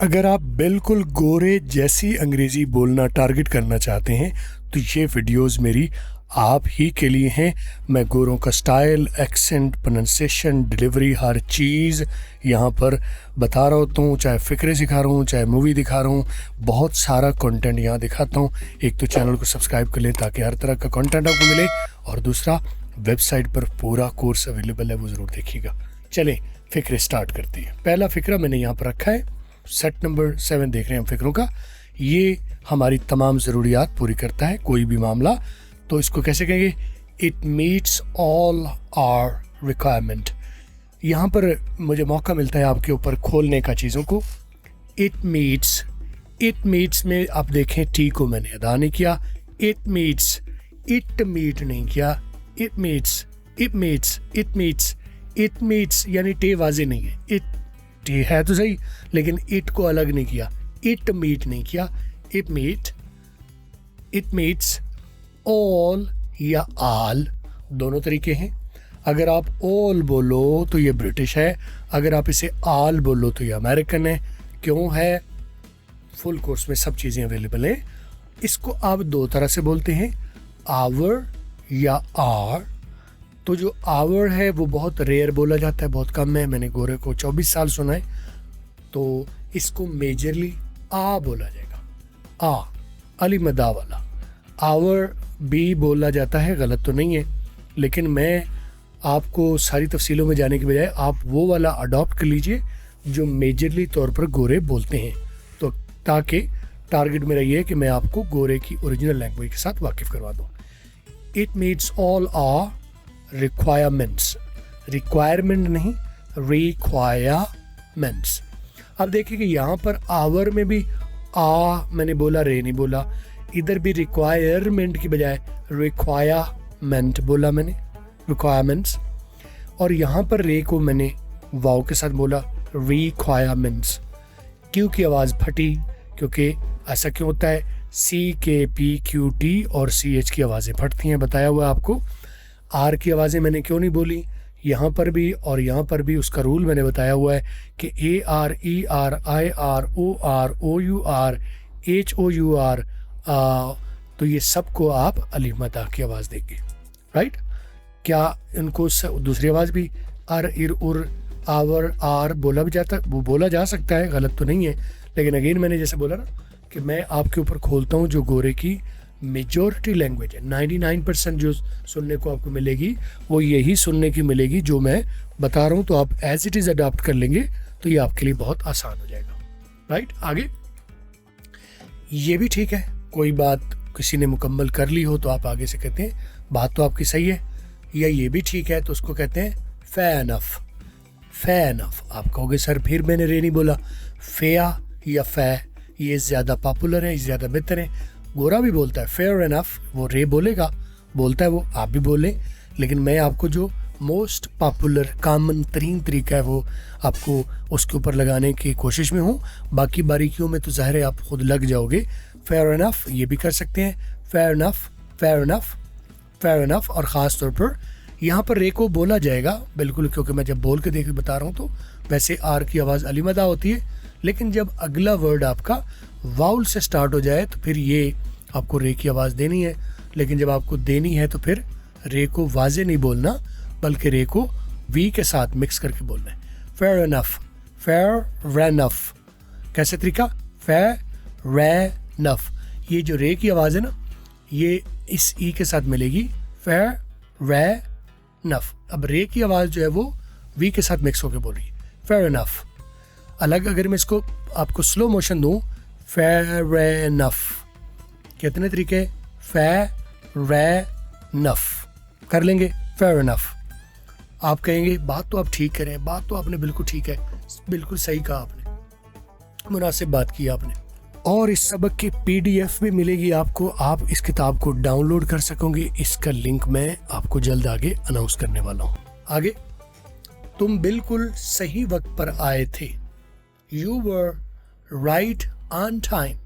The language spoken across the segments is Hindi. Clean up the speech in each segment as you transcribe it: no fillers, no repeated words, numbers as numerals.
अगर आप बिल्कुल गोरे जैसी अंग्रेज़ी बोलना टारगेट करना चाहते हैं तो ये वीडियोस मेरी आप ही के लिए हैं। मैं गोरों का स्टाइल, एक्सेंट, प्रोनाउंसिएशन, डिलीवरी, हर चीज़ यहाँ पर बता रहा होता हूँ। चाहे फ़िक्रे सिखा रहा हूँ, चाहे मूवी दिखा रहा हूँ, बहुत सारा कंटेंट यहाँ दिखाता हूँ। एक तो चैनल को सब्सक्राइब कर लें ताकि हर तरह का कंटेंट आपको मिले, और दूसरा वेबसाइट पर पूरा कोर्स अवेलेबल है, वो ज़रूर देखिएगा। चलें फ़िक्रे स्टार्ट करती है। पहला फ़िक्रा मैंने यहाँ पर रखा है, सेट नंबर 7 देख रहे हैं हम फ़िक्रों का। ये हमारी तमाम ज़रूरियात पूरी करता है, कोई भी मामला। तो इसको कैसे कहेंगे? It meets all our requirement. यहाँ पर मुझे मौका मिलता है आपके ऊपर खोलने का चीज़ों को। इट मीट्स में आप देखें, टी को मैंने अदा नहीं किया। इट मीट नहीं किया। इट मीट्स यानी टे वाजे नहीं है। इट टे है तो सही, लेकिन इट को अलग नहीं किया। इट मीट नहीं किया। इट मीट्स ऑल या आल, दोनों तरीके हैं। अगर आप ऑल बोलो तो ये ब्रिटिश है, अगर आप इसे आल बोलो तो ये अमेरिकन है। क्यों है? फुल कोर्स में सब चीज़ें अवेलेबल हैं। इसको आप दो तरह से बोलते हैं, आवर या आर। तो जो आवर है वो बहुत रेयर बोला जाता है, बहुत कम है। मैंने गोरे को 24 साल सुना है, तो इसको मेजरली आ बोला जाएगा। आ अली मदा वाला। आवर भी बोला जाता है, गलत तो नहीं है, लेकिन मैं आपको सारी तफसीलों में जाने के बजाय आप वो वाला अडॉप्ट कर लीजिए जो मेजरली तौर पर गोरे बोलते हैं, तो ताकि टारगेट मेरा ये है कि मैं आपको गोरे की ओरिजिनल लैंग्वेज के साथ वाकिफ़ करवा दूँ। It meets all our requirements. Requirement नहीं, रिक्वायरमेंट्स। अब देखिए कि यहाँ पर आवर में भी आ मैंने बोला, रे नहीं बोला। इधर भी रिक्वायरमेंट की बजाय रिक्वायरमेंट बोला मैंने, रिक्वायरमेंट्स। और यहाँ पर रे को मैंने वाव के साथ बोला, रिक्वायरमेंट्स। क्यू की आवाज़ फटी, क्योंकि ऐसा क्यों होता है? सी के पी क्यू टी और सी एच की आवाज़ें फटती हैं, बताया हुआ है आपको। आर की आवाज़ें मैंने क्यों नहीं बोली? यहाँ पर भी और यहाँ पर भी उसका रूल मैंने बताया हुआ है कि A R, E R, I R, O U R, H O U R, तो ये सबको आप अली मदा की आवाज़ देंगे, राइट? क्या इनको दूसरी आवाज़ भी आर, इर, उर, आवर, आर बोला भी जाता, वो बोला जा सकता है, गलत तो नहीं है। लेकिन अगेन मैंने जैसे बोला ना कि मैं आपके ऊपर खोलता हूँ जो गोरे की मेजॉरिटी लैंग्वेज है। 99% जो सुनने को आपको मिलेगी वो यही सुनने की मिलेगी जो मैं बता रहा हूँ। तो आप एज इट इज़ अडॉप्ट कर लेंगे तो ये आपके लिए बहुत आसान हो जाएगा, राइट? आगे ये भी ठीक है, कोई बात किसी ने मुकम्मल कर ली हो तो आप आगे से कहते हैं बात तो आपकी सही है, या ये भी ठीक है तो उसको कहते हैं फेयर इनफ। आप कहोगे सर फिर मैंने रे नहीं बोला। फेया या फे, ये ज़्यादा पॉपुलर है, ज़्यादा बेहतर है। गोरा भी बोलता है फेयर इनफ, वो रे बोलेगा, बोलता है वो, आप भी बोलें। लेकिन मैं आपको जो मोस्ट पॉपुलर कॉमन तरीन तरीका है वो आपको उसके ऊपर लगाने की कोशिश में हूँ। बाकी बारीकियों में तो ज़ाहिर है आप खुद लग जाओगे। फेयर इनफ ये भी कर सकते हैं, फेयर इनफ। और ख़ास तौर पर यहाँ पर रे को बोला जाएगा बिल्कुल, क्योंकि मैं जब बोल के देख बता रहा हूँ तो वैसे आर की आवाज़ अली मदा होती है, लेकिन जब अगला वर्ड आपका वाउल से स्टार्ट हो जाए तो फिर ये आपको रे की आवाज़ देनी है। लेकिन जब आपको देनी है तो फिर रे को वाजे नहीं बोलना, बल्कि रे को वी के साथ मिक्स करके बोलना है। Fair enough. कैसे तरीका? Fair enough. ये जो रे की आवाज़ है ना, ये इस ई के साथ मिलेगी, फेयर इनफ। अब रे की आवाज़ जो है वो वी के साथ मिक्स होकर बोल रही है, फेयर इनफ। अलग अगर मैं इसको आपको स्लो मोशन दूँ, फेयर इनफ। कितने तरीके? फेयर इनफ कर लेंगे, फेयर इनफ। आप कहेंगे बात तो आप ठीक करें, बात तो आपने बिल्कुल ठीक है, बिल्कुल सही कहा आपने, मुनासिब बात की आपने। और इस सबक की PDF भी मिलेगी आपको, आप इस किताब को डाउनलोड कर सकोगे। इसका लिंक मैं आपको जल्द आगे अनाउंस करने वाला हूँ। आगे, तुम बिल्कुल सही वक्त पर आए थे। You were right on time.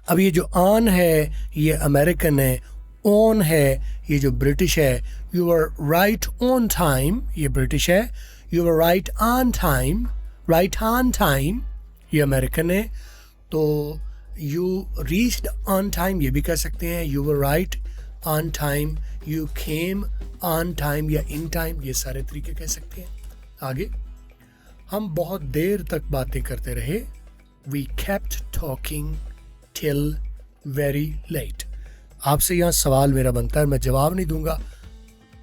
अब ये जो on है ये अमेरिकन है, on है ये जो ब्रिटिश है। You were right on time ये ब्रिटिश है, You were right on time right on time ये अमेरिकन है, तो यू रीच्ड ऑन टाइम ये भी कह सकते हैं, you were right on time, you came on time या इन टाइम, ये सारे तरीके कह सकते हैं। आगे, हम बहुत देर तक बातें करते रहे, we kept talking till very late. आपसे यहाँ सवाल मेरा बनता है, मैं जवाब नहीं दूंगा,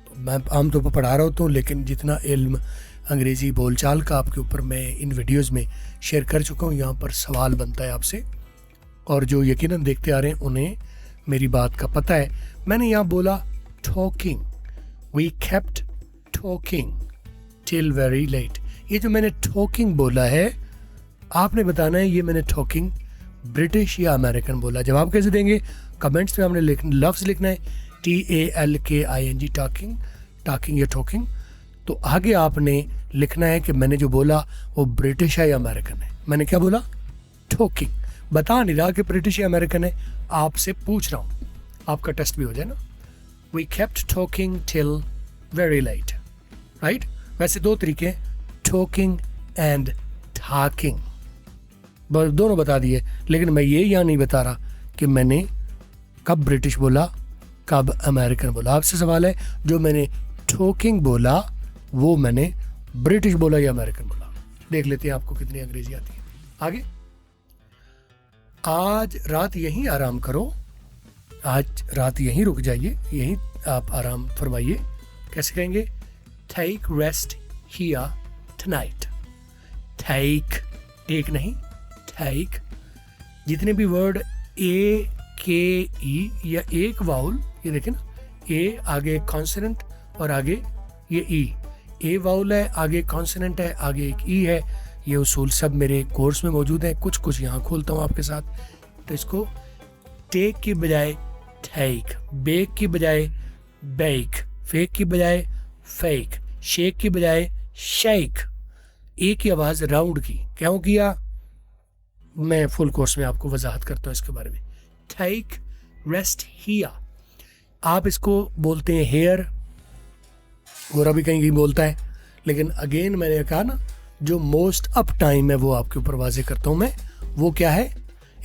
मैं आमतौर पर पढ़ा रहा होता हूँ, लेकिन जितना इल्म अंग्रेज़ी बोलचाल का आपके ऊपर मैं इन वीडियोस में शेयर कर चुका हूँ, यहाँ पर सवाल बनता है आपसे, और जो यकीनन देखते आ रहे हैं उन्हें मेरी बात का पता है। मैंने यहाँ बोला talking, we kept talking till very late. ये जो मैंने टॉकिंग बोला है, आपने बताना है ये मैंने टॉकिंग ब्रिटिश या अमेरिकन बोला। जवाब कैसे देंगे? कमेंट्स में हमने लफ्ज़ लिखना है TALKING, टॉकिंग, टॉकिंग या टॉकिंग। तो आगे आपने लिखना है कि मैंने जो बोला वो ब्रिटिश है या अमेरिकन है। मैंने क्या बोला? टॉकिंग। बता नहीं रहा कि ब्रिटिश या अमेरिकन है, आपसे पूछ रहा हूँ, आपका टेस्ट भी हो जाए ना। We kept talking till very late, right. वैसे दो तरीके हैं, टॉकिंग एंड टॉकिंग, दोनों बता दिए, लेकिन मैं ये यहाँ नहीं बता रहा कि मैंने कब ब्रिटिश बोला कब अमेरिकन बोला। आपसे सवाल है, जो मैंने टॉकिंग बोला वो मैंने ब्रिटिश बोला या अमेरिकन बोला। देख लेते हैं आपको कितनी अंग्रेजी आती है। आगे, आज रात यहीं आराम करो, आज रात यहीं रुक जाइए, यहीं आप आराम फरमाइए। कैसे कहेंगे? Take rest here tonight. Take, take नहीं, टेक। जितने भी वर्ड ए के ई या एक वाउल, ये देखें ना, ए आगे कॉन्सोनेंट और आगे ये ई, ए वाउल है, आगे कॉन्सोनेंट है, आगे एक ई है। ये उसूल सब मेरे कोर्स में मौजूद हैं, कुछ कुछ यहाँ खोलता हूँ आपके साथ। तो इसको टेक की बजाय टेक, बेक की बजाय बेक, फेक की बजाय फेक, शेक की बजाय शेक। ए की आवाज़ राउंड की, क्यों किया? मैं फुल कोर्स में आपको वजाहत करता हूँ इसके बारे में। टेक रेस्ट हियर, आप इसको बोलते हैं हेयर, गोरा भी कहीं कहीं बोलता है, लेकिन अगेन मैंने कहा ना, जो मोस्ट अप टाइम है वो आपके ऊपर वाजे करता हूँ मैं। वो क्या है?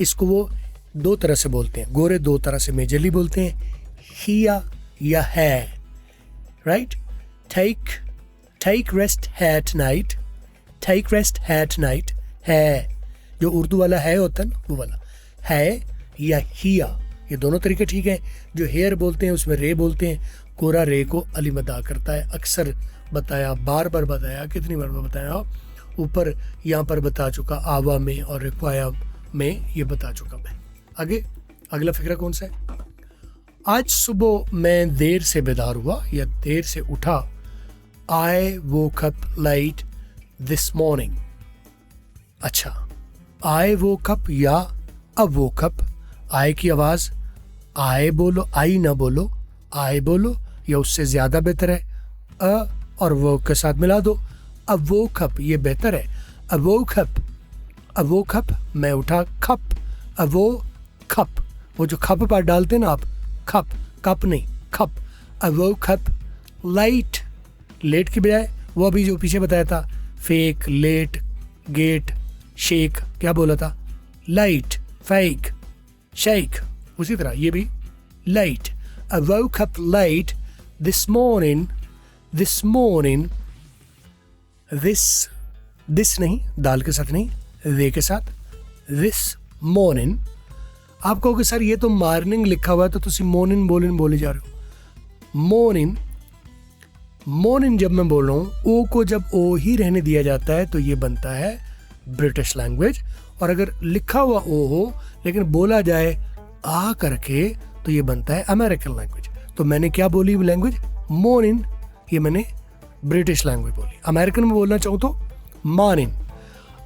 इसको वो दो तरह से बोलते हैं, गोरे दो तरह से मेजरली बोलते हैं, हिया या है, राइट। टेक रेस्ट है टुनाइट, टेक रेस्ट है टुनाइट, है जो उर्दू वाला है होता है ना, वो वाला है या हिया, ये दोनों तरीके ठीक हैं। जो हेयर बोलते हैं उसमें रे बोलते हैं, गोरा रे को अलीम अदा करता है। अक्सर बताया, बार बार बताया, कितनी बार बताया, ऊपर यहाँ पर बता चुका, आवा में और रिक्वाया में ये बता चुका मैं। आगे अगला फिक्रा कौन सा है? आज सुबह मैं देर से बेदार हुआ या देर से उठा। I woke up late this morning. अच्छा, आई वोक अप या अब वोक अप, आई की आवाज़ आए बोलो, आई ना बोलो, आए बोलो, या उससे ज़्यादा बेहतर है अ और वो के साथ मिला दो। अब वोक अप ये बेहतर है। अब वोक अप, अब वोक अप मैं उठा, खप, अब वो खप, वो जो खप पर डालते हैं ना आप, खप, कप नहीं, खप। अब वो खप लाइट, लेट की बजाय वो अभी जो पीछे बताया था, फेक, लेट, गेट, शेक, क्या बोला था? लाइट, फेक, शेक, उसी तरह ये भी light. I woke up late this morning, this morning, this नहीं, दाल के साथ नहीं, वे के साथ, this morning। आप कहोगे सर ये तो मॉर्निंग लिखा हुआ है, तो तुसी मॉर्निंग बोले जा रहे हो। मॉर्निंग, मॉर्निंग जब मैं बोल रहा हूँ, ओ को जब ओ ही रहने दिया जाता है तो ये बनता है ब्रिटिश लैंग्वेज, और अगर लिखा हुआ ओ हो लेकिन बोला जाए आ करके तो ये बनता है अमेरिकन लैंग्वेज। तो मैंने क्या बोली लैंग्वेज? मॉर्निंग, ये मैंने ब्रिटिश लैंग्वेज बोली। अमेरिकन में बोलना चाहूँ तो मॉर्निंग।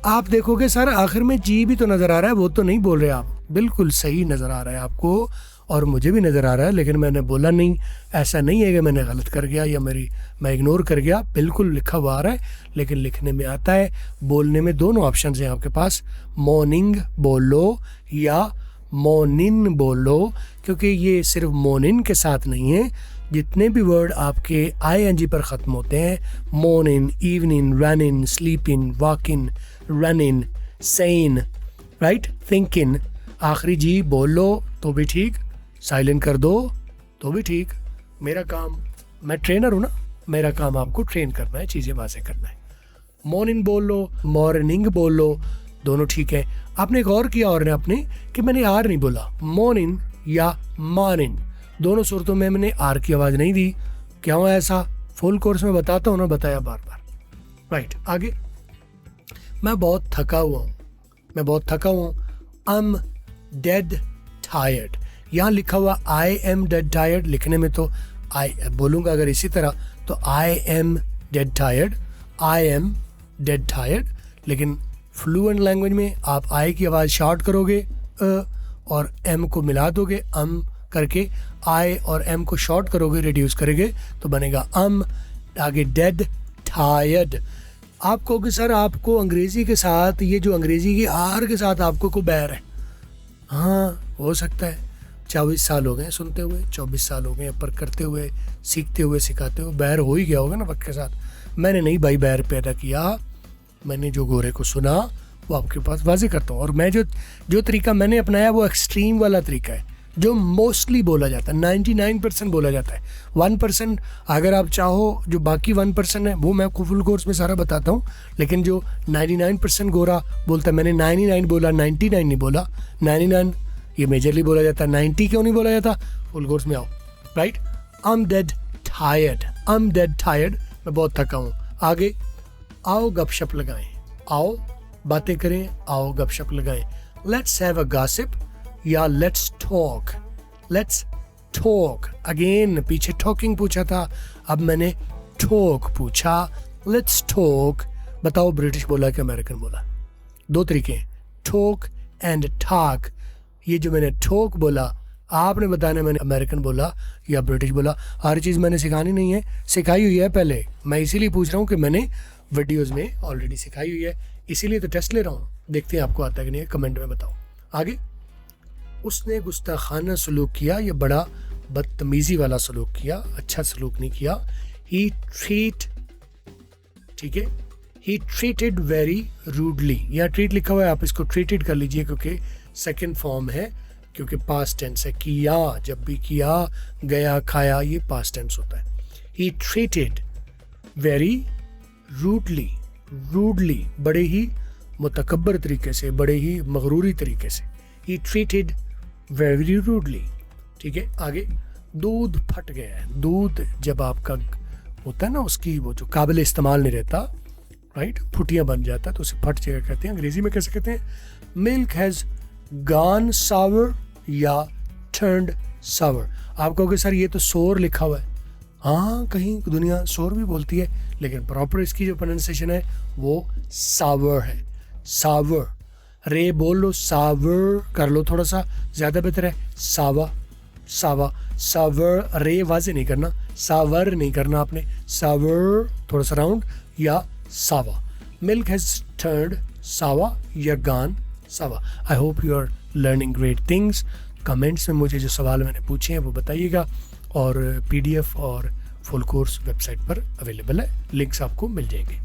आप देखोगे सर आखिर में जी भी तो नज़र आ रहा है, वो तो नहीं बोल रहे आप। बिल्कुल सही नज़र आ रहा है आपको और मुझे भी नज़र आ रहा है, लेकिन मैंने बोला नहीं। ऐसा नहीं है कि मैंने गलत कर गया या मैं इग्नोर कर गया, बिल्कुल लिखा हुआ आ रहा है, लेकिन लिखने में आता है। बोलने में दोनों ऑप्शन हैं आपके पास, मॉर्निंग बोलो या मॉर्निंग बोलो, क्योंकि ये सिर्फ मॉर्निंग के साथ नहीं है, जितने भी वर्ड आपके ING पर ख़त्म होते हैं, morning, evening, running, sleeping, walking, running, saying, right, thinking, आखिरी जी बोल लो तो भी ठीक, साइलेंट कर दो तो भी ठीक। मेरा काम, मैं ट्रेनर हूँ ना, मेरा काम आपको ट्रेन करना है, चीज़ें वाज़ेह करना है। मॉर्निंग बोल लो, मॉर्निंग बोल लो, दोनों ठीक है। आपने एक और किया और ने आपने कि मैंने आर नहीं बोला, मॉर्निंग या मॉर्निंग दोनों सूरतों में मैंने आर की आवाज़ नहीं दी। क्यों ऐसा? फुल कोर्स में बताता हूँ ना, बताया बार बार। राइट, आगे। मैं बहुत थका हुआ हूँ, मैं बहुत थका हुआ हूँ। I am dead tired. यहाँ लिखा हुआ आई एम डेड टायर्ड, लिखने में तो आई बोलूँगा अगर इसी तरह तो I am dead tired, I am dead tired, लेकिन फ्लुएंट लैंग्वेज में आप आई की आवाज़ शॉर्ट करोगे और एम को मिला दोगे करके, आई और एम को शॉर्ट करोगे, रिड्यूस करेंगे तो बनेगा आगे डेड टायर्ड। आप कहोगे सर आपको अंग्रेज़ी के साथ, ये जो अंग्रेज़ी की आर के साथ आपको को बैर है। हाँ हो सकता है, 24 साल हो गए सुनते हुए, 24 साल हो गए पर करते हुए, सीखते हुए, सिखाते हुए, बैर हो ही गया होगा ना वक्त के साथ। मैंने नहीं भाई बैर पैदा किया, मैंने जो गोरे को सुना वो आपके पास वाज़े करता हूँ। और मैं जो तरीका मैंने अपनाया वो एक्सट्रीम वाला तरीका है, जो मोस्टली बोला जाता है, 99% बोला जाता है। 1% अगर आप चाहो, जो बाकी 1% है वो मैं फुल कोर्स में सारा बताता हूँ, लेकिन जो 99% गोरा बोलता है, मैंने 99 बोला, 99 नहीं बोला। 99 ये मेजरली बोला जाता है, 90 क्यों नहीं बोला जाता? फुल कोर्स में आओ। Right, I am dead tired, I am dead tired, मैं बहुत थका हूँ। आगे, आओ गपशप लगाएं, आओ बातें करें, आओ गपशप लगाएं। लेट्स हैव अ गॉसिप या let's talk, let's talk. Again पीछे टॉकिंग पूछा था, अब मैंने टॉक पूछा, लेट्स टॉक। बताओ ब्रिटिश बोला कि अमेरिकन बोला? दो तरीके हैं, टॉक एंड टॉक। ये जो मैंने टॉक बोला आपने बताना मैंने अमेरिकन बोला या ब्रिटिश बोला। हर चीज़ मैंने सिखानी नहीं है, सिखाई हुई है पहले। मैं इसीलिए पूछ रहा हूँ कि मैंने वीडियोस में ऑलरेडी सिखाई हुई है, इसीलिए तो टेस्ट ले रहा हूँ। देखते हैं आपको आता है कि नहीं, कमेंट में बताओ। आगे, उसने गुस्ताखाना सलूक किया, ये बड़ा बदतमीज़ी वाला सलूक किया, अच्छा सलूक नहीं किया। ही ट्रीट, ठीक है, ही ट्रीटेड वेरी रूडली। यहाँ ट्रीट लिखा हुआ है, आप इसको ट्रीटेड कर लीजिए क्योंकि सेकेंड फॉर्म है, क्योंकि पास्ट टेंस है। किया, जब भी किया, गया, खाया, ये पास्ट टेंस होता है। He treated very rudely, rudely बड़े ही मुतकब्बर तरीके से, बड़े ही मगरूरी तरीके से। ही ट्रीटेड वेरी रूडली, ठीक है। आगे, दूध फट गया है। दूध जब आपका होता है ना, उसकी वो जो काबिल इस्तेमाल नहीं रहता, राइट, फुटियाँ बन जाता है तो उसे फट जगह कहते हैं। अंग्रेजी में कैसे कहते हैं? मिल्क हैज़ गॉन सावर या टर्न्ड सावर। आप कहोगे सर ये तो सोर लिखा हुआ है। हाँ, कहीं दुनिया सोर भी बोलती है, लेकिन प्रॉपर इसकी जो प्रोनाउंसिएशन है वो सावर है। सावर, रे बोल लो, सावर कर लो, थोड़ा सा ज़्यादा बेहतर है। सावा, सावा, सावर, रे वाजे नहीं करना, सावर नहीं करना आपने, सावर थोड़ा सा राउंड, या सावा। मिल्क हैज़ टर्न्ड सावा या गॉन सावा। I hope you are learning great things. Comments में मुझे जो सवाल मैंने पूछे हैं वो बताइएगा, और PDF और फुल कोर्स वेबसाइट पर अवेलेबल है, लिंक्स आपको मिल जाएंगे।